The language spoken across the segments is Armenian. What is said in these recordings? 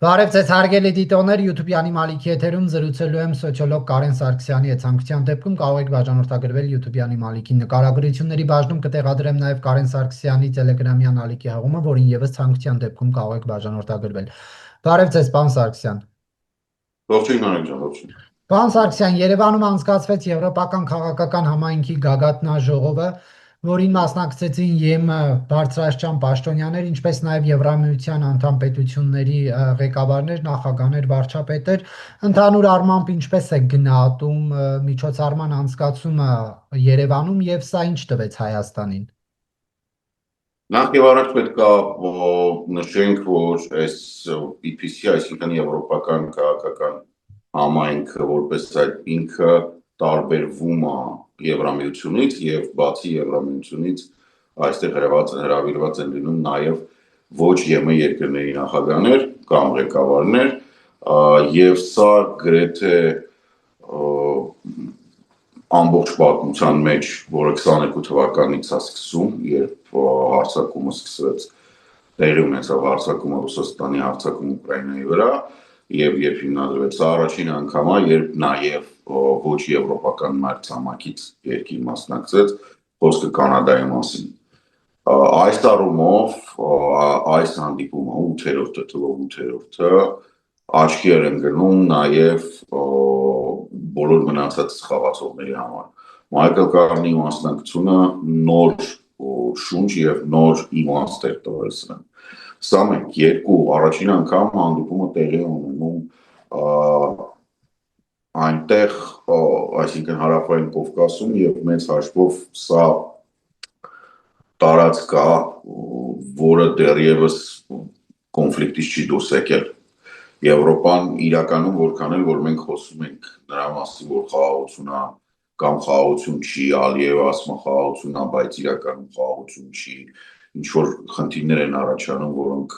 Բարև ձեզ հարգելի դիտողներ, YouTube-յանի Մալիքի եթերում զրուցելու եմ սոցիոլոգ Կարեն Սարգսյանի հետ։ Ցանկության դեպքում կարող եք բաժանորդագրվել YouTube-յանի Մալիքի նկարագրությունների բաժնում կտեղադրեմ նաև Կարեն Սարգսյանի Telegram-յան ալիքի հղումը, որին եւս ցանկության դեպքում կարող եք բաժանորդագրվել։ Բարև ձեզ, պարոն Սարգսյան։ Ողջույն Արեգ ջան, ողջույն։ Պարոն Սարգսյան, Երևանում անցկացվեց Եվրոպական քաղաքական համայնքի գագաթնաժողովը, որին մասնակցեցին ԵՄ բարձրաստիճան պաշտոնյաներ, ինչպես նաև Եվրամիության անդամ պետությունների ղեկավարներ, նախագահներ, վարչապետեր, ընդհանուր առմամբ ինչպես է գնահատում միջոցառման անցկացումը Երևանում եւ սա ինչ տվեց Հայաստանին։ Նախ եւ առաջ պետք է նշենք, որ այս EPC, այսինքն Եվրոպական քաղաքական համայնքը, որպես այդ ինքը տարբերվում է Եվրամիությունից եւ բացի Եվրամիությունից այստեղ հրավիրված են լինում նաեւ ոչ ԵՄ երկրների նախագահներ կամ ղեկավարներ եւ սա գրեթե ամբողջ պատմության մեջ, որը 22 թվականից է սկսում, երբ հարձակումը սկսվեց, տեղի ունեցավ հարձակումը Ռուսաստանի հարձակումը Ուկրաինայի վրա եւ երբ հիմնադրվեց առաջին անգամը, երբ նաեւ ոչ եվրոպական մայրցամաքից երկիր մասնակցեց, խոսքը Կանադայի մասին։ Այս առումով այս հանդիպումը 8-րդը թվով 8-րդը աչքի էր ընկնում նաեւ բոլոր մնացած խաղացողների համար։ Մայքլ Կարնի մասնակցությունը նոր շունչ եւ նոր իմաստ էր տվել սրան։ Սա մենք առաջին անգամ հանդիպումը տեղի ունենում այնտեղ, այսինքն Հարավային Կովկասում եւ մեծ հաշվով սա տարածք է, որը դեռևս կոնֆլիկտից չի դուրս եկել։ Եվրոպան իրականում որքան էլ որ մենք խոսում ենք նրա մասին, որ խաղաղություն է կամ խաղաղություն չի, Ալիևը ասում է խաղաղություն է, բայց իրականում խաղաղություն չի, ինչ որ խնդիրներ են առաջանում, որոնք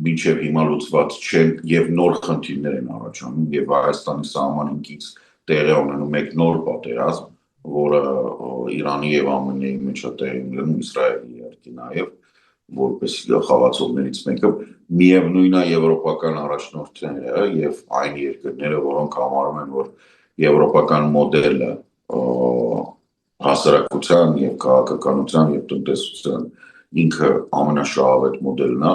մինչև հիմա լուծված չեն եւ նոր խնդիրներ են առաջանում եւ Հայաստանի սահմանինքից տեղի ունենում մեկ նոր պատերազմ, որը Իրանի եւ ԱՄՆ-ի մեջ է տեղի ունենում, Իսրայելի իհարկե նաեւ որպես խաղացողներից մեկը միևնույն է եվրոպական առաջնորդները եւ այն երկրները, որոնք համարում են, որ եվրոպական մոդելը հասարակության եւ քաղաքականության եւ տնտեսության ինքը ամենաշահավետ մոդելն է,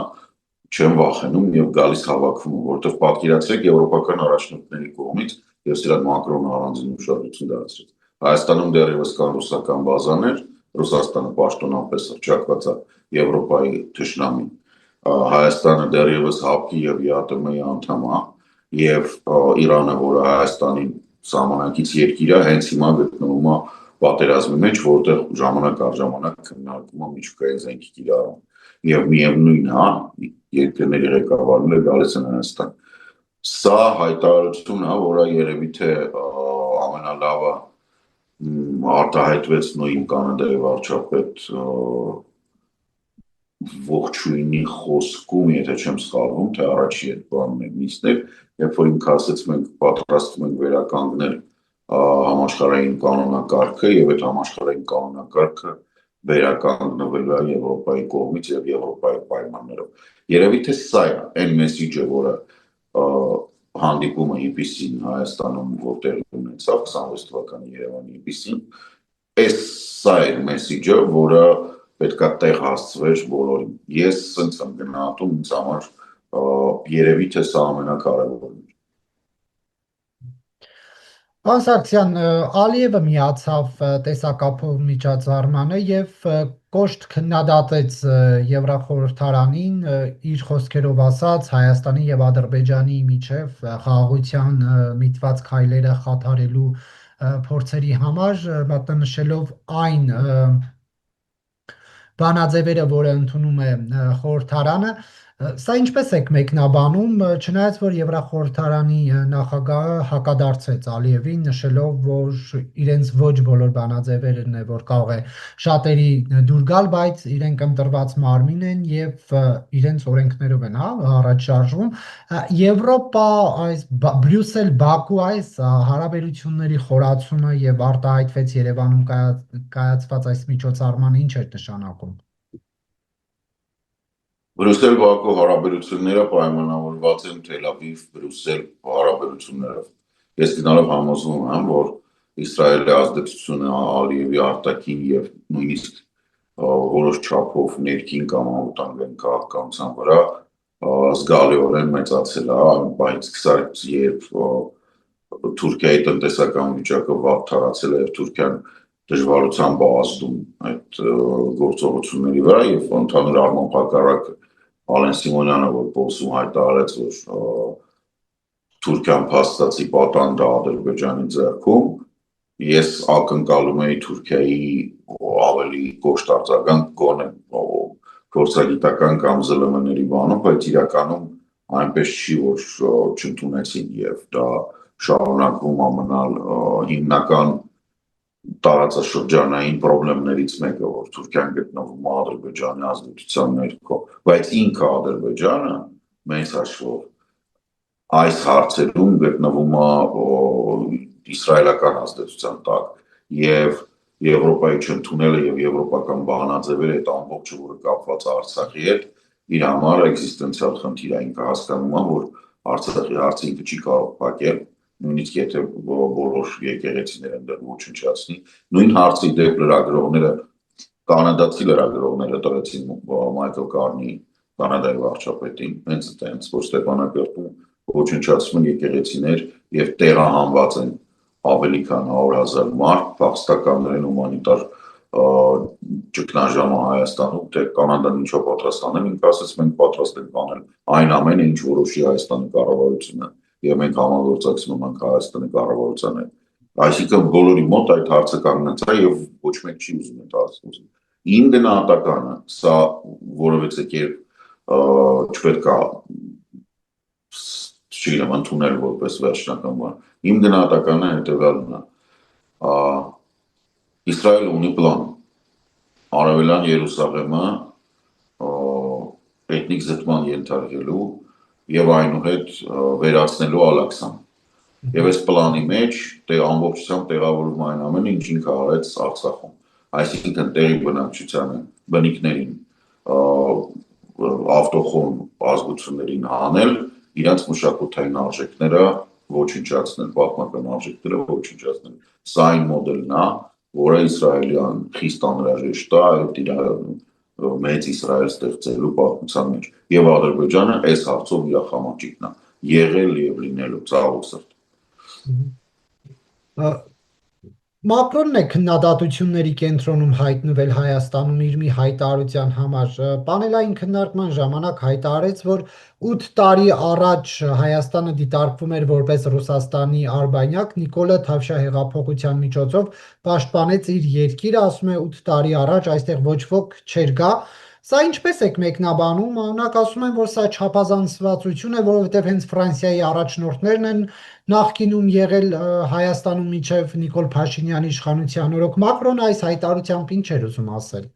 չեն վախենում եւ գալիս հավաքվում, որովհետեւ պատկերացրեք եվրոպական առաջնորդների կողմից եւ սրան Մակրոնը առանձին ուշադրություն դարձրեց։ Հայաստանում դեռևս կան ռուսական բազաներ, Ռուսաստանը պաշտոնապես հռչակված է Եվրոպայի թշնամին։ Հայաստանը դեռևս ՀԱՊԿ-ի եւ ԵԱՏՄ-ի անդամ է եւ Իրանը, որը Հայաստանի սահմանակից երկիր է, հենց հիմա գտնվում է պատերազմի մեջ, որտեղ ժամանակ առ ժամանակ քննարկում է միջուկային զենքի կիրառում։ Եվ միևնույնն է, երկրների ղեկավարները գալիս են Հայաստան։ Սա հայտարարություն է, որը երևի թե ամենալավը արտահայտվեց նույն Կանադայի վարչապետ ողջույնի խոսքում, եթե չեմ սխալվում, թե առաջի այդ բանն նիստներ, երբ որ ինքը ասեց մենք պատրաստվում ենք վերականգնել համաշխարհային կանոնակարգը եւ այդ համաշխարհային կանոնակարգը վերականգնվելու է Եվրոպայի կողմից եւ Եվրոպայի պայմաններով։ Երևի թե սա է այն մեսիջը, որը հանդիպումը EPC-ին Հայաստանում որտեղ ունեցավ 26 թվականի Երևանի EPC-ին, սա է մեսիջը, որը պետք է տեղ հասցվեր բոլորին։ Ես ցենց եմ գնահատում ինձ համար երևի թե սա ամենակարևորն է։ Պարոն Սարգսյան, Ալիևը միացավ տեսակապով միջոցառմանը եւ կոշտ քննադատեց Եվրախորհրդարանին, իր խոսքերով ասած Հայաստանի եւ Ադրբեջանի միջև խաղաղության միտված քայլերը խաթարելու փորձերի համար, մատնանշելով այն բանաձևերը, որը ընդունում է խորհրդարանը, սա ինչպես եք մեկնաբանում, չնայած որ Եվրախորհրդարանի նախագահը հակադարձեց Ալիևին, նշելով, որ իրենց ոչ բոլոր բանաձևերն է, որ կարող է շատերի դուր գալ, բայց իրենք ընտրված մարմին են եւ իրենց օրենքներով են, առաջ շարժվում։ Եվրոպա, այս Բրյուսել-Բաքու այս հարաբերությունների խորացումը եւ արտահայտվեց Երևանում կայացված այս միջոցառմանը ինչ էր նշանակում։ Բրյուսել-Բաքու հարաբերությունները պայմանավորված են Թել Ավիվ-Բրյուսել հարաբերություններով։ Ես գնալով համոզվում եմ, որ Իսրայելի ազդեցությունը Ալիևի արտաքին եւ նույնիսկ որոշ չափով ներքին կամ անվտանգային քաղաքականության վրա զգալիորեն մեծացել է, այն պահից սկսած, երբ Թուրքիայի տնտեսական վիճակը վատթարացել է եւ Թուրքիան դժվարությամբ ազդում այդ գործողությունների վրա եւ ընդհանուր առմամբ հակառակը Ալեն Սիմոնյանը, որ փոսում հայտարարեց, որ Թուրքիան փաստացի պատանդ է Ադրբեջանի ձեռքում, ես ակնկալում էի Թուրքիայի ավելի կոշտ արձագանք գոնե փորձագիտական կամ ԶԼՄ-ների բանում, բայց իրականում այնպես չի, որ չընդունեցին եւ դա շարունակվում է մնալ հիմնական տարածաշրջանային խնդիրներից մեկը, որ Թուրքիան գտնվում է Ադրբեջանի ազդեցության ներքո, բայց ինքը Ադրբեջանը մեծ հաշվով այս հարցերում գտնվում է իսրայելական ազդեցության տակ եւ Եվրոպայի չընդունելը եւ եվրոպական բանաձևերը այդ ամբողջը, որը կապված է Արցախի հետ, իր համար էքզիստենցիալ խնդիր է, ինքը հասկանում է, որ Արցախի հարցը ինքը չի կարող փակել, նույնիսկ եթե բոլոր եկեղեցիները դեռ ոչնչացնի, նույն հարցի դեպ լրագրողները, կանադացի լրագրողները տվեցին Մայքլ Կարնի, Կանադայի վարչապետին, հենց այդպես, որ Ստեփանակերտում ոչնչացնում եկեղեցիներ եւ տեղահանված են ավելի քան 100,000 մարդ, փախստականներ են հումանիտար ճգնաժամը Հայաստանում, թե Կանադան ինչով պատրաստ անել, ինքը ասաց մենք պատրաստ ենք անել այն ամենը, ինչ որոշի Հայաստանի կառավարությունը եւ մենք համագործակցում ենք Հայաստանի կառավարության հետ։ Այսինքն բոլորի մոտ այդ հարցը կանգնած է եւ ոչ մեկ չի ուզում այդ հարցը ուզում։ Իմ գնահատականը սա որովհետեւ կերպ չպետք է չգիտեմ ընդունել որպես վերջնական բան։ Իմ գնահատականը հետեւյալն է. Իսրայելը ունի պլան Արևելյան Երուսաղեմը էթնիկ զտման ենթարկելու եւ այնուհետ վերացնելու Ալաքսան։ Եվ այս պլանի մեջ ամբողջությամբ տեղավորվում այն ամենը, ինչ ինքը արեց Արցախում։ Այսինքն տեղի բնակչությանը, բնիկներին, ավտոխոն ազգություններին հանել, իրենց մշակութային արժեքները ոչնչացնել, պատմական արժեքները ոչնչացնել։ Սա այն մոդելն է, որը Իսրայելյան խիստ անհրաժեշտ է այդ իր մեծ Իսրայել ստեղծելու պատմության մեջ։ Եվ Ադրբեջանը այս հարցով իր խամաճիկն է եղել եւ լինելու ցավոք սրտի։ Մակրոնն է քննադատությունների կենտրոնում հայտնվել Հայաստանում իր մի հայտարարության համար։ Պանելային քննարկման ժամանակ հայտարարեց, որ 8 տարի առաջ Հայաստանը դիտարկվում էր որպես Ռուսաստանի արբանյակ, Նիկոլը Թավշյա հեղափոխության միջոցով պաշտպանեց իր երկիրը, ասում է 8 տարի առաջ այստեղ ոչ ոք չէր գա։ Սա ինչպես եք մեկնաբանում, օրինակ ասում են, որ սա չափազանցվածություն է, որովհետև հենց Ֆրանսիայի առաջնորդներն են նախկինում եղել Հայաստանում մինչև Նիկոլ Փաշինյանի իշխանության օրոք։ Մակրոնը այս հայտարարությամբ ինչ էր ուզում ասել։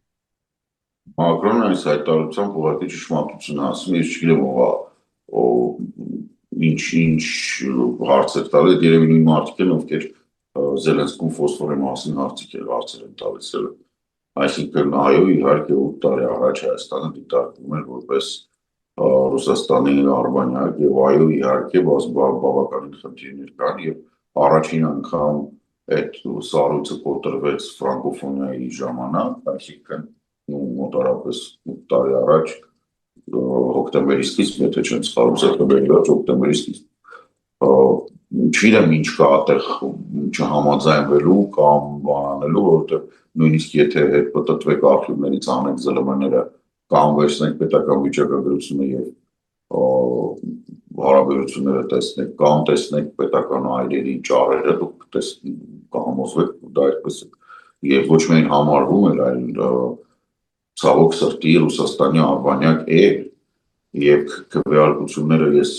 Մակրոնը այս հայտարարությամբ ուղղակի ճշմարտություն ասում է, ես չգիտեմ ինչ հարցեր տալ է, երևի նույն մարդիկ են, ովքեր Զելենսկուն ֆոսֆորի մասին հարցեր են տալիս։ Այսինքն այո, իհարկե 8 տարի առաջ Հայաստանը դիտարկվում էր որպես Ռուսաստանի արբանյակ եւ այո, իհարկե բավականին խնդիրներ կան եւ առաջին անգամ այդ սառույցը կոտրվեց ֆրանկոֆոնիայի ժամանակ, այսինքն մոտարապես 8 տարի առաջ հոկտեմբերի սկիզբ, եթե չեմ սխալվում, սեպտեմբերի վերջ, հոկտեմբերի սկիզբ։ Չգիտեմ ինչ կա այդտեղ չհամաձայնվելու կամ բանանելու, որովհետև նույնիսկ եթե հետ պատտվեք արխիվներից անեք ԶԼՄ-ները կամ վերցնեք պետական վիճակագրությունը եւ հարաբերությունները տեսնեք կամ տեսնեք պետական այրերի ճառերը, դուք կհամոզվեք, դա այդպես է։ Եվ ոչ միայն համարվում էր, այլ ցավոք սրտի Ռուսաստանի արբանյակ է եւ քվեարկությունները ես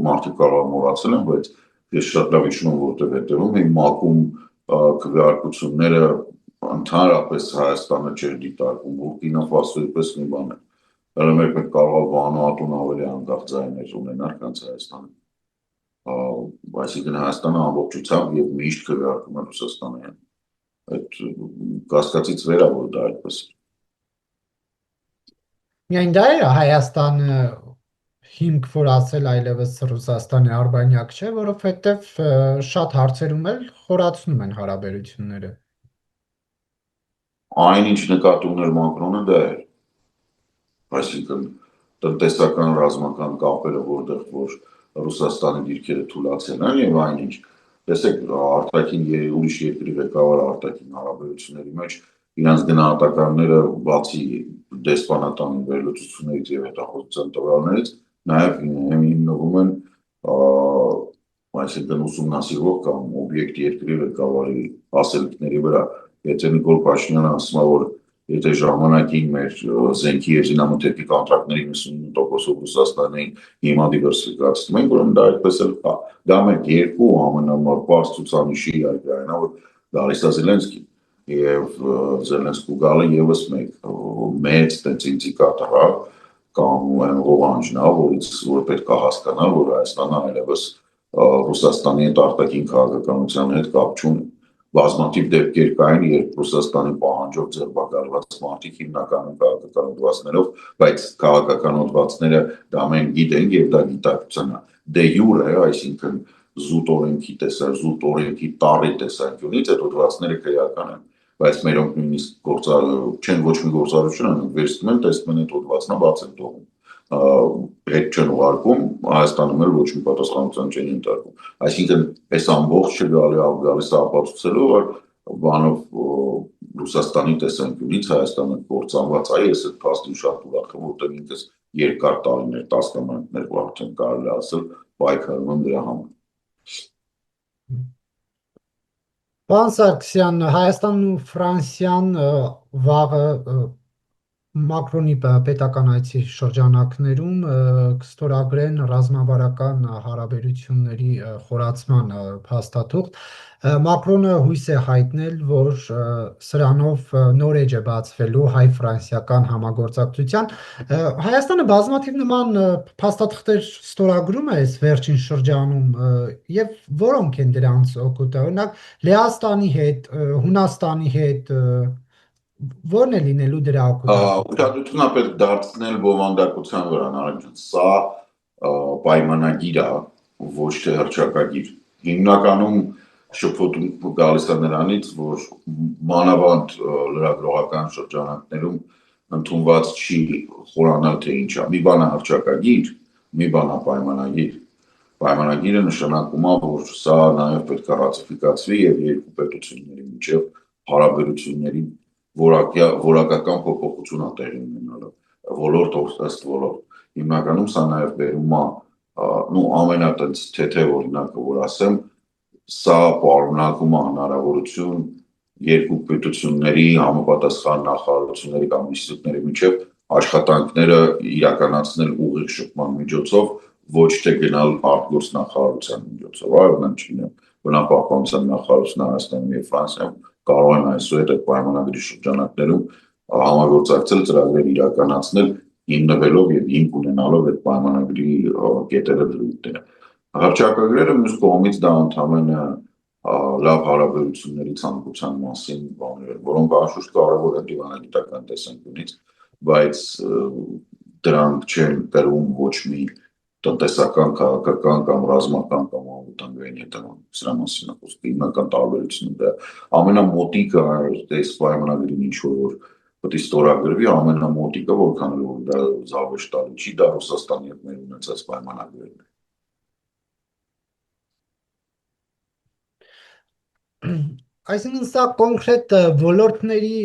մարդիկ կարող մոռացել եմ, բայց ես շատ լավ հիշում եմ, որտեղ հետևում եմ ՄԱԿ-ում քվեարկությունները ընդհանրապես Հայաստանը չէր դիտարկում, Բուրկինա Ֆասոյի պես մի բան է։ Հələ մեկ կարող է Վանուատուն ավելի անկախ ձայներ ունենալ, քան Հայաստանը։ Այսինքն Հայաստանը ամբողջությամբ եւ միշտ քվեարկում է Ռուսաստանին։ Այդ կասկածից վեր է, որ դա այդպես է։ Միայն դա է Հայաստանը հիմք որ ասել այլևս Ռուսաստանի արբանյակ չէ, որովհետև շատ հարցերում էլ խորացնում են հարաբերությունները։ Այն ինչ նկատի ուներ Մակրոնը դա էր, այսինքն տնտեսական ռազմական կապերը, որտեղ որ Ռուսաստանի դիրքերը թուլացել են եւ այնինչ, տեսեք, արտաքին ուրիշ երկրի ղեկավարը արտաքին հարաբերությունների մեջ իրանց գնահատականները բացի դեսպանատան վերլուծություններից եւ հետախուզության տվյալներից նաեւ հիմնվում են այսինքն ուսումնասիրվող կամ օբյեկտ երկրի ղեկավարի ասելքների վրա։ Եթե Նիկոլ Փաշինյանը ասում է, որ եթե ժամանակին մեր զենքի եւ զինամթերքի կոնտրակտների 99%-ով Ռուսաստանին հիմա դիվերսիֆիկացնում են, ուրեմն դա այդպես էլ կա։ Դա մեկ երկու ամենամարպարս ցուցանիշի այդայնա, որ գալիս է Զելենսկին եւ Զելենսկու գալը եւս մեծ տենց ինդիկատոր է կամ ողանջնա, որ պետք է հասկանալ, որ Հայաստանը այլևս Ռուսաստանի հետ արտաքին քաղաքականության հետ կապ չունի։ Բազմաթիվ դեպքեր կային, երբ Ռուսաստանի պահանջով ձերբակալված մարդիկ հիմնականում քաղաքական հոդվածներով, բայց քաղաքական հոդվածները դա մենք գիտենք եւ դա գիտակցություն է։ Դե յուրե, այսինքն զուտ օրենքի զուտ օրենքի տարի տեսանկյունից այդ հոդվածները քրեական են, բայց մերոնք նույնիսկ չեն ոչ մի գործառություն անում, վերցնում են, տեսնում են այդ հոդվածնա բաց են թողում։ Հետ չեն ուղարկում, Հայաստանում էլ ոչ մի պատասխանատվության չեն ենթարկում։ Այսինքն այս ամբողջը գալիս է ապացուցելու, որ բանով Ռուսաստանի տեսանկյունից Հայաստանը կործանված է, ես այդ փաստին շատ ուրախ եմ, որտեղ ինքս երկար տարիներ, տասնամյակներ արդեն կարելի ասել պայքարում եմ դրա համար։ Պարոն Սարգսյան, Հայաստանն ու Ֆրանսիան վաղը Մակրոնի պետական այցի շրջանակներում կստորագրեն ռազմավարական հարաբերությունների խորացման փաստաթուղթ։ Մակրոնը հույս է հայտնել, որ սրանով նոր էջ է բացվելու հայ-ֆրանսիական համագործակցության։ Հայաստանը բազմաթիվ նման փաստաթղթեր ստորագրում է այս վերջին շրջանում եւ որոնք են դրանց օգուտը։ Օրինակ Լեհաստանի հետ, Հունաստանի հետ Որն է լինելու դրա օգուտը։ Ուշադրությունը պետք դարձնել բովանդակության վրա, Նարեկ, սա պայմանագիր է, ոչ թե հռչակագիր։ Հիմնականում շփոթում գալիս է նրանից, որ մանավանդ լրագրողական շրջանակներում ընդունված չի խորանալ, թե ինչ է։ Մի բան է հռչակագիր, մի բան է պայմանագիր։ Պայմանագիրը նշանակում է, որ սա նաև պետք է ռատիֆիկացվի եւ երկու պետությունների միջև հարաբերությունների որակական փոփոխություն է տեղի ունենալու, ոլորտ ըստ ոլորտ։ Հիմնականում սա նաև բերում է, ամենատենց թեթև օրինակը, որ ասեմ, սա պարունակում է հնարավորություն երկու պետությունների համապատասխան նախարարությունների կամ ինստիտուտների միջև աշխատանքները իրականացնել ուղիղ շփման միջոցով, ոչ թե գնալ արտգործնախարարության միջոցով, օրինակ բնապահպանության նախարարությունը Հայաստանում եւ Ֆրանսիայում կարող են այսուհետ այդ պայմանագրի շրջանակներում համագործակցել ծրագրեր իրականացնել հիմնվելով եւ հիմք ունենալով այդ պայմանագրի կետերը դրույթները։ Հռչակագրերը մյուս կողմից դա ընդհանրապես լավ հարաբերությունների ցանկության մասին բաներ, որոնք անշուշտ կարևոր են դիվանագիտական տեսանկյունից, բայց դրանք չեն կրում ոչ մի տնտեսական, քաղաքական կամ ռազմական կամ անվտանգային հետևանք, սրա մասին է խոսքը, հիմնական տարբերությունը դա ամենամոտիկը այս պայմանագրին ինչ որ պետք է ստորագրվի, ամենամոտիկը որքան էլ որ դա զավեշտալի չի, դա Ռուսաստանի հետ մեր ունեցած պայմանագրերն է։ Այսինքն սա կոնկրետ ոլորտների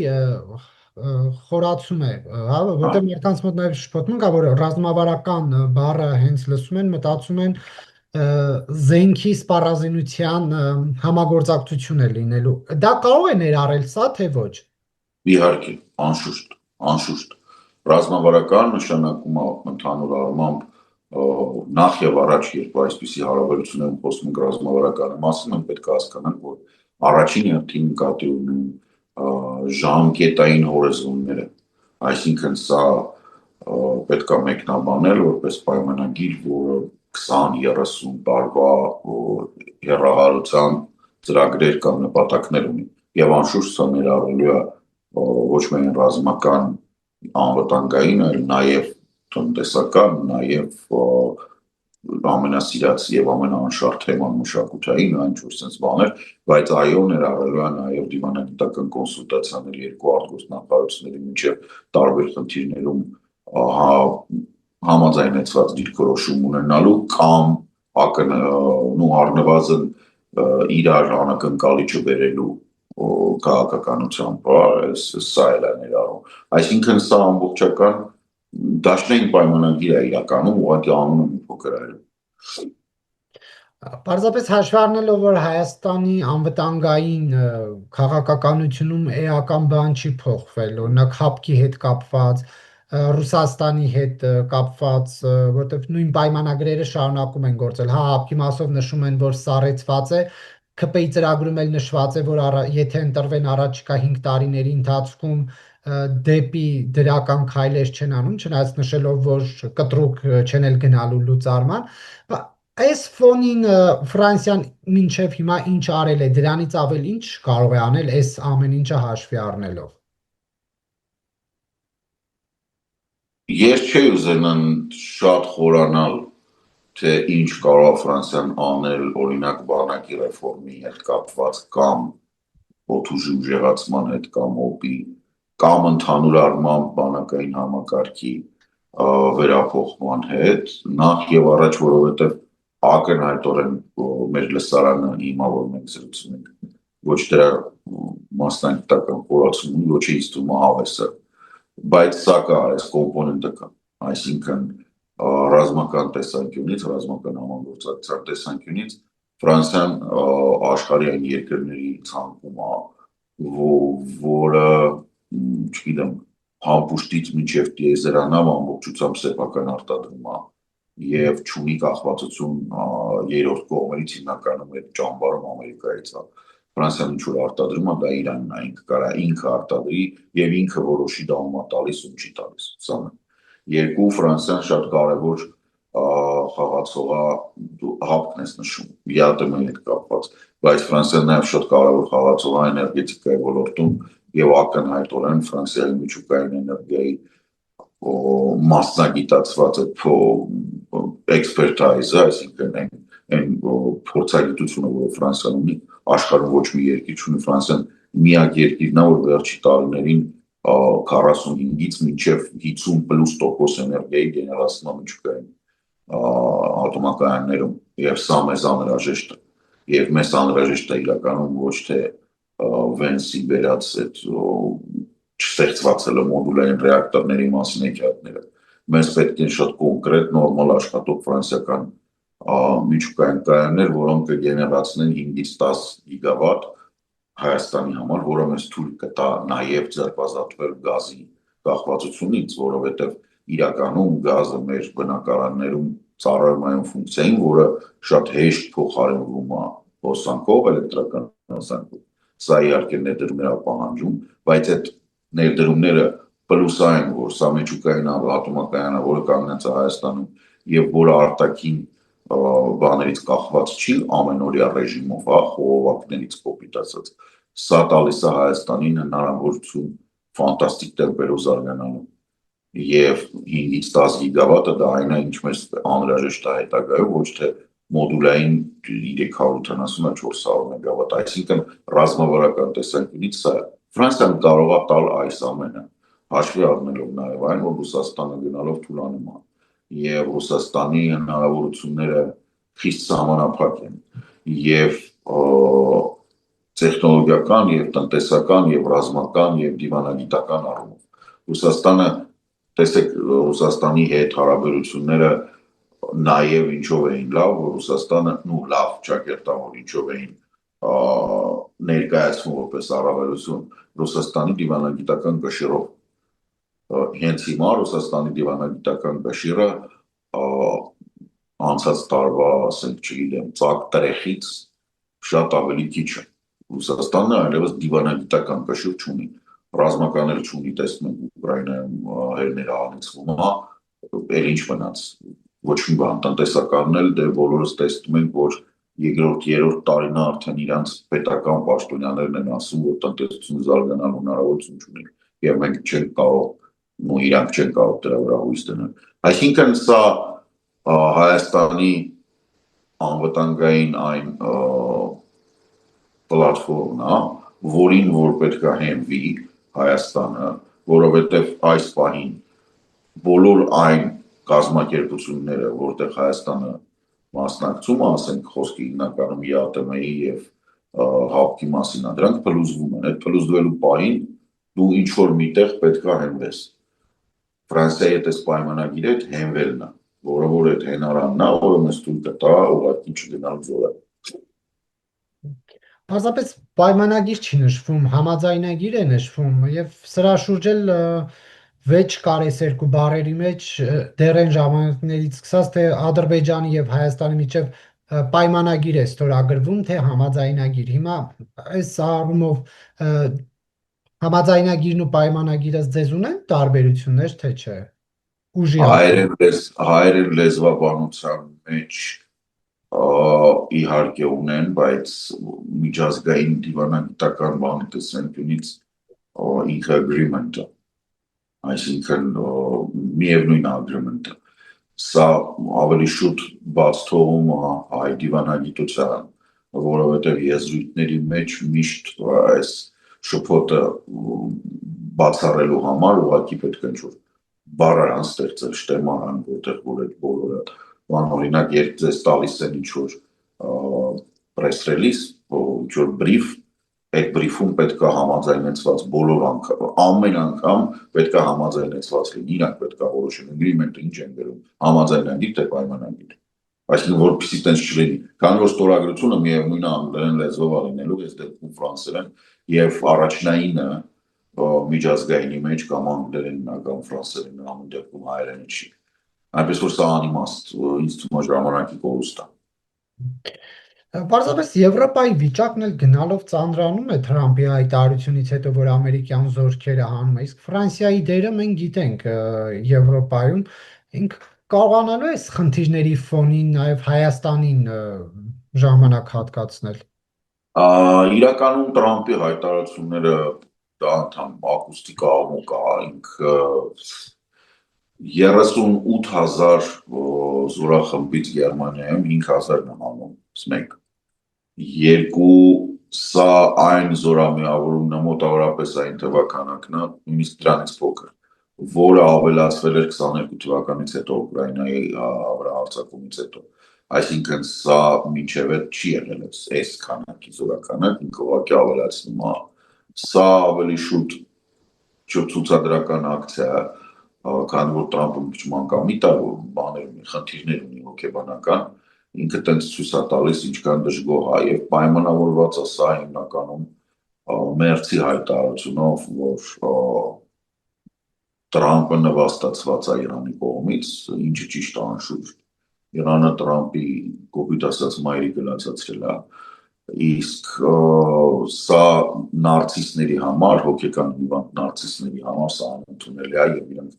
խորացում է, հա, որտեղ մարդկանց մոտ նաև շփոթում կա, որ ռազմավարական բառը հենց լսում են, մտածում են զենքի սպառազինության համագործակցություն է լինելու։ Դա կարող է ներառել սա, թե ոչ։ Իհարկե, անշուշտ։ Ռազմավարական նշանակում է ընդհանուր առմամբ նախ եւ առաջ, երբ այսպիսի հարաբերություններում խոսում ենք ռազմավարականի մասին, մենք պետք է հասկանանք, որ առաջին հերթին նկատի ունեն ժամկետային հորիզոնները, այսինքն սա պետք է մեկնաբանել որպես պայմանագիր, որը 20-30 տարվա հեռահարության ծրագրեր կամ նպատակներ ունի, եւ անշուշտ սա ներառելու է ոչ միայն ռազմական անվտանգային, այլ նաև տնտեսական, նաև ամենասիրած եւ ամենաանշարժ թեման մշակութային, այն ինչ որ sense բաներ, բայց այո, ներառելու է նաև դիվանագիտական կոնսուլտացիաներ երկու արտգործնախարարությունների միջև տարբեր խնդիրներում համաձայնեցված դիրքորոշում ունենալու կամ առնվազն իրար անակնկալիչը բերելու քաղաքականությամբ, սա էլ է ներառում։ Այսինքն սա ամբողջական դաշնային պայմանագիր է իրականում, ուղղակի անունը մի փոքր այլ։ Պարզապես հաշվի առնելով, որ Հայաստանի անվտանգային քաղաքականությունում էական բան չի փոխվել, օրինակ հապկի հետ կապված, Ռուսաստանի հետ կապված, որտեղ նույն պայմանագրերը շարունակում են գործել։ Հա, հապկի մասով նշում են, որ սառեցված է, ՔՊ-ի ծրագրում էլ նշված է, որ եթե ընտրվեն առաջիկա 5 տարիների ընթացքում դեպի դրական քայլեր չեն անում, չնայած նշելով, որ կտրուկ չեն էլ գնալու լուծարման, այս ֆոնին Ֆրանսիան մինչև հիմա ինչ արել է, դրանից ավել ինչ կարող է անել այս ամեն ինչը հաշվի առնելով։ Ես չէի ուզենան շատ խորանալ, թե ինչ կարող է Ֆրանսիան անել, օրինակ բանակի ռեֆորմի հետ կապված կամ օդուժի ուժեղացման հետ կամ օպի կամ ընդհանուր առմամբ բանակային համակարգի վերափոխման հետ, նախ եւ առաջ, որովհետեւ ակնհայտորեն մեր լսարանը հիմա որ մենք զրուցում ենք, ոչ դրա մասնագիտական խորացում, ոչ ինձ թվում է հավեսը, բայց սա կա, այս կոմպոնենտը կա, այսինքն ռազմական տեսանկյունից, ռազմական համագործակցության տեսանկյունից Ֆրանսիան աշխարհի այն երկրների ցանկում է, որը, չգիտեմ, համբուշտից մինչև տիեզերանավ ամբողջությամբ սեփական արտադրում է եւ չունի կախվածություն երրորդ կողմերից, հիմնականում այդ ճամբարում Ամերիկայից է։ Ֆրանսիան ինչ որ արտադրում է, դա Իրանն է, ինքը կարա ինքը արտադրի եւ ինքը որոշի դա ում է տալիս, ում չի տալիս։ Սա է։ Երկու, Ֆրանսիան շատ կարևոր խաղացողա հապկն ես նշում, ԵԱՏՄ-ի հետ կապված, բայց Ֆրանսիան նաև շատ կարևոր խաղացող է էներգետիկայի ոլորտում եւ ակնհայտորեն Ֆրանսիայի միջուկային էներգիայի մասնագիտացված էքսպերտայզը, այսինքն այն փորձագիտությունը, որը Ֆրանսիան ունի, աշխարհում ոչ մի երկիր չունի, Ֆրանսիան միակ երկիրն է, որ վերջի տարիներին 45-ից մինչև 50+% էներգիայի գեներացնում է միջուկային ատոմակայաններում, եւ սա մեզ անհրաժեշտ է, եւ մեզ անհրաժեշտ է իրականում ոչ թե Վենսի բերած այդ չստեղծվածելը մոդուլային ռեակտորների մասին հեքիաթները, մեզ պետք է շատ կոնկրետ նորմալ աշխատող ֆրանսիական միջուկային կայաններ, որոնք կգեներացնեն 5-ից 10 գիգավատ Հայաստանի համար, որը մեզ թույլ կտա նաև ձերբազատվել գազի կախվածությունից, որովհետև իրականում գազը մեր բնակարաններում ծառայում ֆունկցիային, որը շատ հեշտ փոխարինվում է հոսանքով, էլեկտրական հոսանքով։ Սա իհարկե ներդրումներ է պահանջում, բայց այդ ներդրումները պլյուսային, որ սա միջուկային ատոմակայան է, որը կանգնած է Հայաստանում եւ որը արտաքին բաներից կախված չի ամենօրյա ռեժիմով, խողովակներից կոպիտ ասած, սա տալիս է Հայաստանին հնարավորություն ֆանտաստիկ տեմպերով զարգանալու եւ 5-ից 10 գիգավատը դա այն է, ինչ մեզ անհրաժեշտ է հետագայում, ոչ թե մոդուլային 370-400 մեգավատ, այսինքն ռազմավարական տեսանկյունից սա Ֆրանսիան կարող է տալ այս ամենը, հաշվի առնելով նաև այն, որ Ռուսաստանը գնալով թուլանում է եւ Ռուսաստանի հնարավորությունները խիստ սահմանափակ են եւ տեխնոլոգիական եւ տնտեսական եւ ռազմական եւ դիվանագիտական առումով Ռուսաստանը, տեսեք, Ռուսաստանի հետ հարաբերությունները նաև ինչով էին լավ, որ Ռուսաստանը լավ ճակերտավոր ինչով էին ներկայացվում որպես առավելություն Ռուսաստանի դիվանագիտական կշիռով։ Հենց հիմա Ռուսաստանի դիվանագիտական կշիռը անցած տարվա, ասենք, չգիտեմ, ծակ տրեխից շատ ավելի քիչ է։ Ռուսաստանը այլևս դիվանագիտական կշիռ չունի, ռազմական էլ չունի, տեսնում ենք Ուկրաինայում հերները անցվում է, էլ ինչ մնաց, ոչ մի բան, տնտեսականն էլ դե բոլորս տեսնում ենք, որ երկրորդ տարին արդեն իրանց պետական պաշտոնյաներն են ասում, որ տնտեսությունը զարգանալու հնարավորություն չունի, եւ մենք չենք կարող ու իրանք չեն կարող դրա վրա հույս դնել։ Այսինքն սա Հայաստանի անվտանգային այն պլատֆորմն է, որին որ պետք է հենվի Հայաստանը, որովհետև այս պահին բոլոր այն կազմակերպությունները, որտեղ Հայաստանը մասնակցում է, ասենք խոսքի հիմնականում ԵԱՏՄ-ի եւ ՀԱՊԿ-ի մասին, դրանք փլուզվում են։ Այդ փլուզվելու պահին դու ինչ որ միտեղ պետք է հենվես։ Ֆրանսիայի հետ այս պայմանագիրը հենվելն է, որը որ այդ հենարանն է, որը մեզ թույլ կտա ուղղակի չգնալ ձորը։ Պարզապես պայմանագիր չի նշվում, համաձայնագիր է նշվում եւ սրա շուրջ էլ վեճ կարես երկու բարերի մեջ դեռ այն ժամանակներից սկսած թե Ադրբեջանի եւ Հայաստանի միջև պայմանագիր է ստորագրվում, թե համաձայնագիր։ Հիմա այս առումով համաձայնագիրն ու պայմանագիրը ձեզ ունեն տարբերություններ, թե չէ։ Ուժի հայերեն լեզվաբանության մեջ իհարկե ունեն, բայց միջազգային դիվանագիտական բանի տեսանկյունից ինքը agreement-ը, այսինքն միևնույն agreement-ը, սա ավելի շուտ բաց թողում հայ դիվանագիտության, որովհետև եզրույթների մեջ միշտ այս շփոթը բացառելու համար ուղղակի պետք է ինչ-որ բառարան ստեղծել, շտեմարան, որտեղ որ այդ բոլորը օրինակ երբ ձեզ տալիս են ինչ-որ press release, ինչ-որ brief, այդ brief-ում պետք է համաձայնեցված բոլոր անգամ, ամեն անգամ պետք է համաձայնեցված լինի, իրանք պետք է որոշեն agreement-ը ինչ են գրում, համաձայնագիր թե պայմանագիր։ Այսինքն որպեսզի տենց չլինի, քանի որ ստորագրությունը միևնույն անգլերեն լեզվով է լինելու, այս դեպքում ֆրանսերեն, եւ առաջնայինը միջազգայինի մեջ կամ անգլերենն կամ ֆրանսերենը ամեն դեպքում հայերենը չի։ Այնպես որ սա անիմաստ, ինձ թվում է ժամանակի կորուստ է։ Պարզապես Եվրոպայի վիճակն էլ գնալով ծանրանում է Թրամփի հայտարարությունից հետո, որ ամերիկյան զորքերը հանում է, իսկ Ֆրանսիայի դերը մենք գիտենք Եվրոպայում, ինք կարողանալու է խնդիրների ֆոնին նաև Հայաստանին ժամանակ հատկացնել։ Իրականում Թրամփի հայտարարությունները դա անդամ ակուստիկ աղմուկ է, ինքը 38,000 զորախմբից Գերմանիայում 5,000-ն է հանում, մեկ։ Երկու, սա այն զորամիավորումն է, մոտավորապես այն թվականակն է, նույնիսկ դրանից փոքր, որը ավելացվել էր 22 թվականից հետո Ուկրաինայի վրա հարձակումից հետո։ Այսինքն սա մինչև այդ չի եղել այս քանակի զորականակ, ինքը ուղղակի ավելացնում է։ Սա ավելի շուտ ցուցադրական ակցիա է, քանի որ Թրամփը մի քիչ մանկամիտ է, որ բաներ ունի, խնդիրներ ունի հոգեբանական, ինքը տենց ցույց է տալիս ինչքան դժգոհ է եւ պայմանավորված է սա հիմնականում մերձի հայտարարությունով, որ Թրամփը նվաստացված է Իրանի կողմից, ինչը ճիշտ է անշուշտ։ Իրանը Թրամփի կոպիտ ասած մայրի գլացացրել է, իսկ սա նարցիսների համար, հոգեկան հիվանդ նարցիսների համար սա անընդունելի է եւ իրանք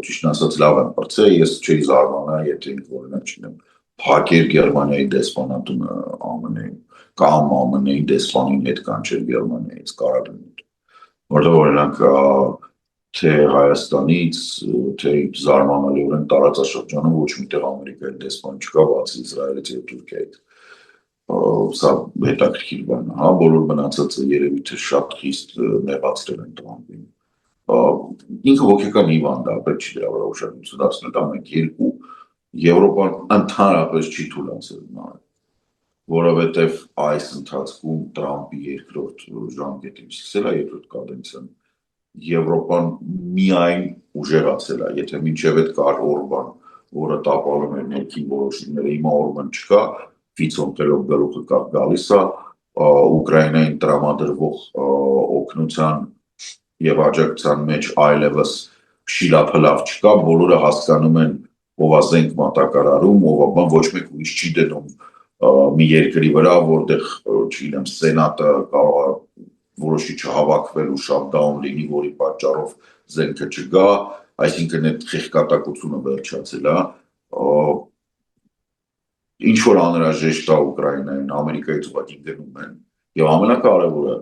ճիշտ ասած լավ են բրցել, ես չէի զարմանա, եթե ինք օրինակ չնեմ փակեր Գերմանիայի դեսպանատունը ԱՄՆ-ում կամ ԱՄՆ-ի դեսպանին հետ կանչեր Գերմանիայից կարադումից, որտեղ օրինակ թե Հայաստանից, թե զարմանալիորեն տարածաշրջանում ոչ միտեղ Ամերիկայի դեսպան չկա, բացի Իսրայելից եւ Թուրքիայից։ Սա հետաքրքիր բան է, հա, բոլոր մնացածը երևի թե շատ խիստ նեղացրել են Թրամփին։ Ինքը հոգեկան հիվանդ է, պետք չի դրա վրա ուշադրություն դարձնել, ամեն երկու Եվրոպան ընդհանրապես չի թույլատրել նայել, որովհետև այս ընթացքում Թրամփի երկրորդ ժամկետին սկսել է երկրորդ կադենցիան, Եվրոպան միայն ուժեղացել է, եթե մինչև այդ կար Օրբան, որը տապալում էր ներքին որոշումները, հիմա Օրբան չկա, Ֆիցոն տելով գլուխը կապ գալիս է, Ուկրաինային տրամադրվող օգնության եւ աջակցության մեջ այլևս շիլափլավ չկա, բոլորը հասկանում են ով է զենք մատակարարում, ով է բան, ոչ մեկ ուրիշ չի դնում մի երկրի վրա, որտեղ չգիտեմ, սենատը կարող է որոշի չհավաքվելու շատդաուն լինի, որի պատճառով զենքը չգա, այսինքն այդ խեղկատակությունը վերջացել է, ինչ որ անհրաժեշտ է Ուկրաինային, Ամերիկայից ուղղակի գնում են, եւ ամենակարևորը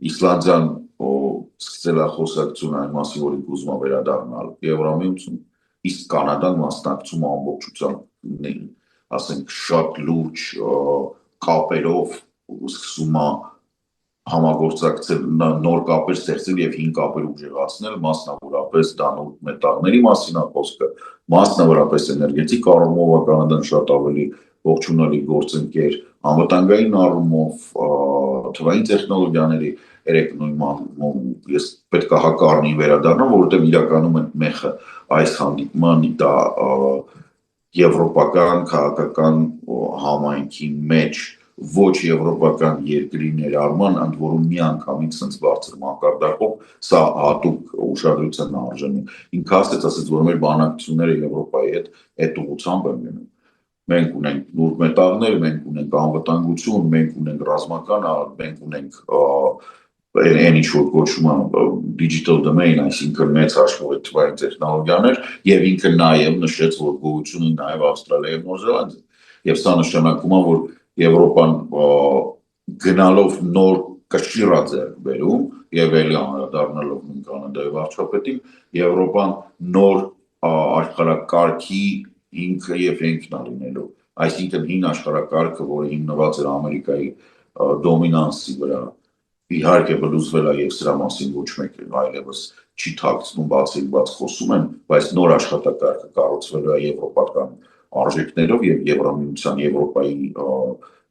Իսլանդիան սկսել է խոսակցություն այն մասի, որ ինքը ուզում է վերադառնալ Եվրամիություն, իսկ Կանադան մասնակցում է ամբողջությամբ, ասենք, շատ լուրջ կապերով սկսում է համագործակցել, նոր կապեր ստեղծել եւ հին կապեր ուժեղացնել, մասնավորապես դա նոր մետաղների մասին է խոսքը, մասնավորապես էներգետիկ առումով Կանադան շատ ավելի ողջունելի գործընկեր, անվտանգային առումով, թվային տեխնոլոգիաների երեք նույն ես պետք է հակառնի վերադառնամ, որովհետեւ իրականում այդ մեխը այս հանդիպման դա եվրոպական քաղաքական համայնքի մեջ ոչ եվրոպական երկրի ներառման, ընդ որում միանգամից sense բարձր մակարդակով, սա հատուկ ուշադրության արժանի։ Ինքը ասաց, որ մեր բանակցությունները Եվրոպայի հետ այդ ուղղությամբ են գնում։ Մենք ունենք նուրբ մետաղներ, մենք ունենք անվտանգություն, մենք ունենք ռազմական, մենք ունենք այն ինչ որ կոչվում է digital domain, այսինքն մեծ հաշվով թվային տեխնոլոգիաներ, եւ ինքը նաեւ նշեց, որ գոյություն ունի նաեւ Ավստրալիայի եւ Նոր Զելանդիայի։ Եվ սա նշանակում է, որ Եվրոպան գնալով նոր կշիռ է ձեռք բերում եւ ելի անդրադառնալով Կանադայի վարչապետին, Եվրոպան նոր աշխարհակարգի ինքը եւ ինքն լինելու, այսինքն հին աշխարհակարգը, որը հիմնված էր Ամերիկայի դոմինանսի վրա, իհարկե բլուզվել է եւ սրա մասին ոչ մեկ այլևս չի թաքցնում, բաց խոսում են, բայց նոր աշխատակարգը կառուցվելու է եվրոպական արժեքներով եւ Եվրամիության, Եվրոպայի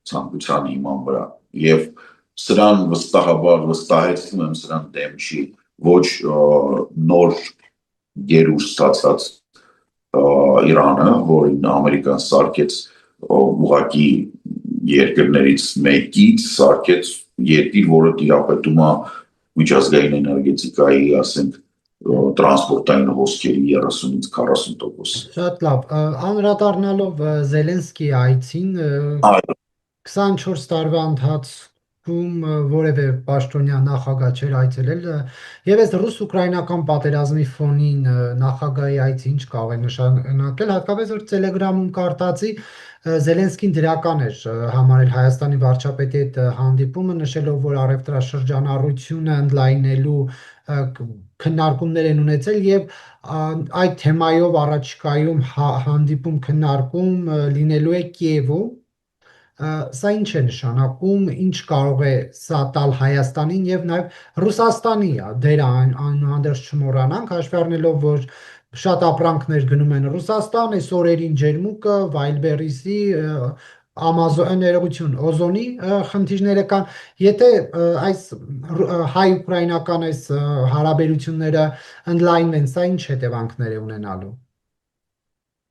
ցանկության հիման վրա եւ սրան վստահեցնում եմ սրան դեմ չի ոչ նոր գերուժ ստացած Իրանը, որին Ամերիկան սարքեց ուղղակի երկրներից մեկից, սարքեց երկիր, որը տիրապետում է միջազգային էներգետիկայի, ասենք, տրանսպորտային հոսքերի 30-ից 40%։ Շատ լավ, անդրադառնալով Զելենսկի այցին 24 տարվա ընթացքում որևէ պաշտոնյա նախագահ չէր այցելել եւ այս ռուս-ուկրաինական պատերազմի ֆոնին նախագահի այցը ինչ կարող է նշանակել, հատկապես որ Telegram-ում կարտացի Զելենսկին դրական էր համարել Հայաստանի վարչապետի հետ հանդիպումը, նշելով, որ առևտրաշրջանառությունը ընդլայնելու քննարկումներ են ունեցել եւ այդ թեմայով առաջիկայում հանդիպում քննարկում լինելու է Կիևում։ Սա ինչ է նշանակում, ինչ կարող է սա տալ Հայաստանին եւ նաեւ Ռուսաստանի դերը այնուհանդերձ չմոռանանք, հաշվի առնելով, որ շատ ապրանքներ գնում են Ռուսաստան, այս օրերին ջերմուկը, Վայլբերիսի, ներողություն, օզոնի խնդիրները կան, եթե այս հայ-ուկրաինական այս հարաբերությունները ընդլայնվեն, սա ինչ հետևանքներ է ունենալու։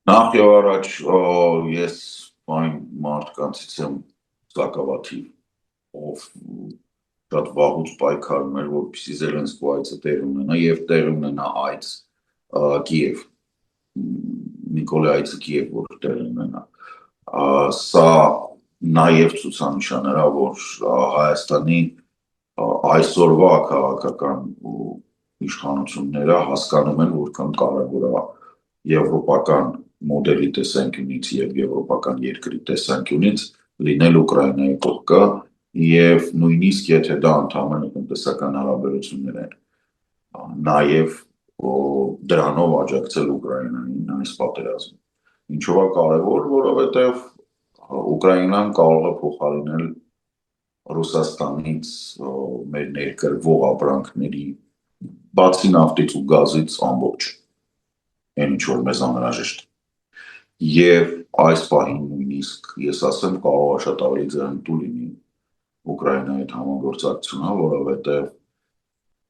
Նախ եւ առաջ ես այն մարդկանցից եմ սակավաթիվ, ով շատ վաղուց պայքարում էր, որպեսզի Զելենսկու այցը տեղի ունենա եւ տեղի ունենա այց Կիև, Նիկոլի այցը Կիև, որ տեղի ունենա։ Սա նաեւ ցուցանիշ է, որ Հայաստանի այսօրվա քաղաքական իշխանությունները հասկանում են, որքան կարևոր է եվրոպական մոդելի տեսանկյունից եւ եվրոպական երկրի տեսանկյունից լինել Ուկրաինայի կողքը եւ նույնիսկ եթե դա ընդհանրապես տնտեսական հարաբերություններ են, նաեւ դրանով աջակցել Ուկրաինային այս պատերազմին։ Ինչով է կարևոր, որովհետեւ Ուկրաինան կարող է փոխարինել Ռուսաստանից մեր ներկրվող ապրանքների բացի նավթից ու գազից ամբողջ այն ինչ որ մեզ անհրաժեշտ է։ Եվ այս պահին նույնիսկ ես ասեմ կարող է շատ ավելի ձեռնտու լինի Ուկրաինայի հետ համագործակցությունը, որովհետև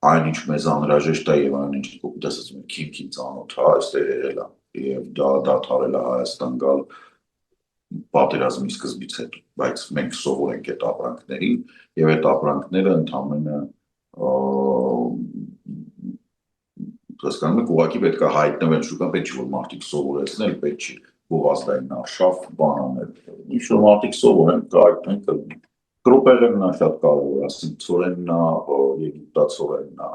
այն ինչ մեզ անհրաժեշտ է եւ այն ինչ ասած մենք քիմքին ծանոթ է, այստեղ եղել է եւ դա դադարել է Հայաստան գալ պատերազմի սկզբից հետո, բայց մենք սովոր ենք այդ ապրանքներին եւ այդ ապրանքները ընդհանրապես հասկանում եք, ուղղակի պետք է հայտնվել շուկան, պետք չի որ մարդիկ սովորեցնել, պետք չի գովազդային արշավ բան անել։ Ինչ որ մարդիկ սովոր են, հայտնենք գրուպերն է շատ կարևոր, ասենք ծորենն է, եգիպտացորենն է,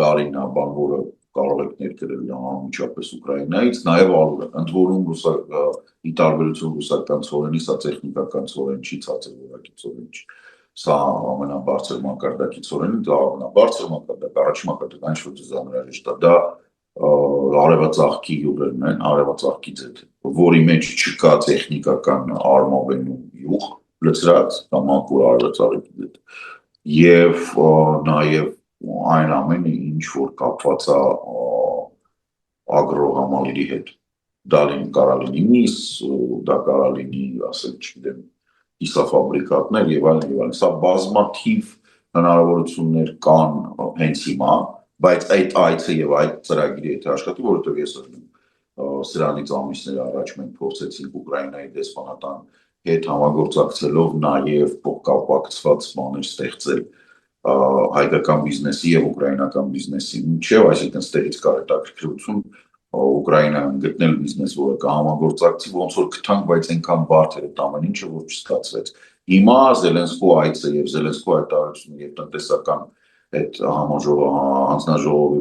գարին է, բան, որը կարող եք ներկրել անմիջապես Ուկրաինայից, նաև ալուրը, ընդ որում ի տարբերություն ռուսական ծորենի, սա տեխնիկական ծորեն չի, ցածր որակի ծորեն չի։ Սա ամենաբարձր մակարդակիցորեն, դա ամենաբարձր մակարդակ, առաջին մակարդակ, այն ինչ որ ձեզ անհրաժեշտ է, դա արևածաղկի յուղերն են, արևածաղկի ձեթ, որի մեջ չկա տեխնիկական արմավենու յուղ լցրած, կամ մաքուր արևածաղկի ձեթ, եւ նաեւ այն ամենը, ինչ որ կապված է ագրոհամալիրի հետ, դա կարա լինի միս, դա կարա լինի, ասենք, չգիտեմ, իսաֆաբրիկատներ եւ այլն եւ այլն, սա բազմաթիվ հնարավորություններ կան հենց հիմա, բայց այդ այցը եւ այդ ծրագիրը եթե աշխատի, որովհետեւ ես սրանից ամիսներ առաջ մենք փորձեցինք Ուկրաինայի դեսպանատան հետ համագործակցելով նաեւ կապակցված բաներ ստեղծել հայկական բիզնեսի եւ ուկրաինական բիզնեսի միջեւ, այսինքն ստեղից կար հետաքրքրություն Ուկրաինայում գտնել բիզնես, որը կհամագործակցի, ոնց որ գտանք, բայց այնքան բարդ էր այդ ամեն ինչը, որ չստացվեց։ Հիմա Զելենսկու այցը եւ Զելենսկու հայտարարությունը եւ տնտեսական այդ հանձնաժողովի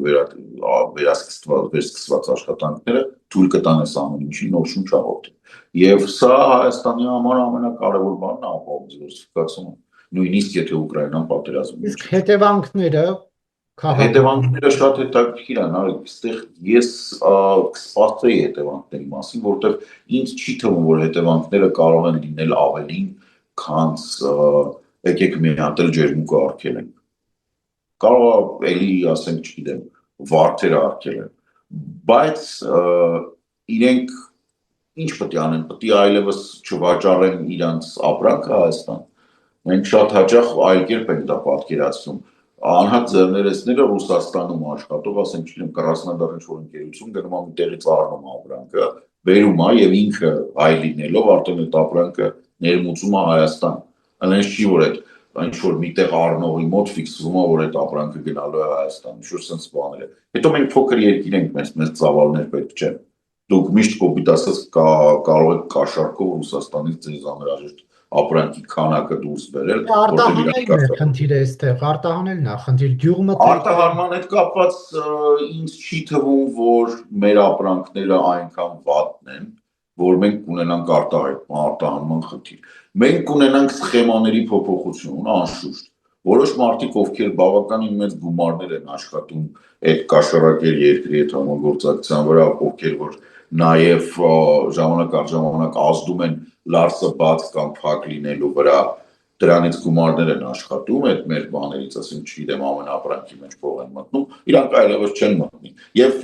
վերսկսված աշխատանքները թույլ կտան այս ամեն ինչի նոր շունչ հաղորդել։ Եվ սա Հայաստանի համար ամենակարևոր բանն է ապահով դիվերսիֆիկացումը, նույնիսկ եթե Ուկրաինան պատերազմում է։ Իսկ հետևանքները Հետևանքները շատ հետաքրքիր են, այստեղ ես կսպասեի հետևանքների մասին, որովհետև ինձ չի թվում, որ հետևանքները կարող են լինել ավելին, քան եկեք մի հատ էլ ջերմուկը արգելենք։ Կարող է էլի, ասենք, չգիտեմ, վարդերը արգելեն, բայց իրենք ինչ պետք է անեն, պետք է այլևս չվաճառեն իրանց ապրանքը Հայաստան։ Մենք շատ հաճախ այլ կերպ ենք դա պատկերացնում։ Անհատ ձեռներեցները Ռուսաստանում աշխատող, ասենք, չգիտեմ, Կրասնոդար ինչ-որ ընկերություն գնում է մի տեղից առնում ապրանքը, բերում է եւ ինքը հայ լինելով արդեն այդ ապրանքը ներմուծում է Հայաստան։ Այնպես չի, որ այդ ինչ-որ միտեղ առնողի մոտ ֆիքսվում է, որ այդ ապրանքը գնալու է Հայաստան, ինչ-որ sense բաներ է։ Հետո մենք փոքր երկիր ենք, մեզ ծավալներ պետք չեն։ Դուք միշտ կոպիտ ասած կարող եք կաշառքով Ռուսաստանից ձեզ անհրաժեշտ ապրանքի քանակը դուրս բերել, արտահանելն է խնդիրը այստեղ, արտահանելն է խնդիր, գյուղը արտահանման հետ կապված ինձ չի թվում, որ մեր ապրանքները այնքան վատն են, որ մենք կունենանք արտահանման խնդիր։ Մենք կունենանք սխեմաների փոփոխություն, անշուշտ։ Որոշ մարդիկ, ովքեր բավականին մեծ գումարներ են աշխատում այդ կաշառակեր երկրի հետ համագործակցության վրա, ովքեր որ նաև ժամանակ առ ժամանակ ազդում են լարսը բաց կամ փակ լինելու վրա, դրանից գումարներ են աշխատում, այդ մեր բաներից, ասենք, չգիտեմ, ամեն ապրանքի մեջ փող են մտնում, իրանք այլևս չեն մտնի։ Եվ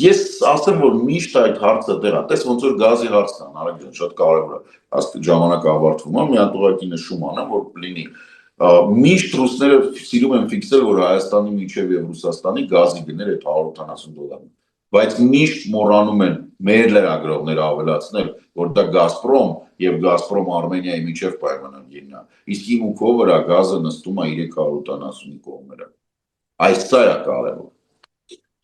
ես ասեմ, որ միշտ այդ հարցը դեռ է, տես ոնց որ գազի հարցն է, Նարեկ ջան, շատ կարևոր է, ժամանակ ավարտվում է, մի հատ ուղղակի նշում անեմ, որ լինի։ Միշտ ռուսները սիրում են ֆիքսել, որ Հայաստանի միջև եւ Ռուսաստանի գազի գները $180 բայց միշտ մոռանում են մեր լրագրողները ավելացնել, որ դա Գազպրոմ եւ Գազպրոմ Արմենիայի միջև պայմանագիրն է, իսկ իմ ու քո վրա գազը նստում է 370-ի կողմերը։ Այս սա է կարևոր։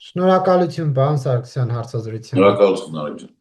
Շնորհակալություն, պարոն Սարգսյան, հարցազրույցին։ Շնորհակալություն, Նարեկ ջան։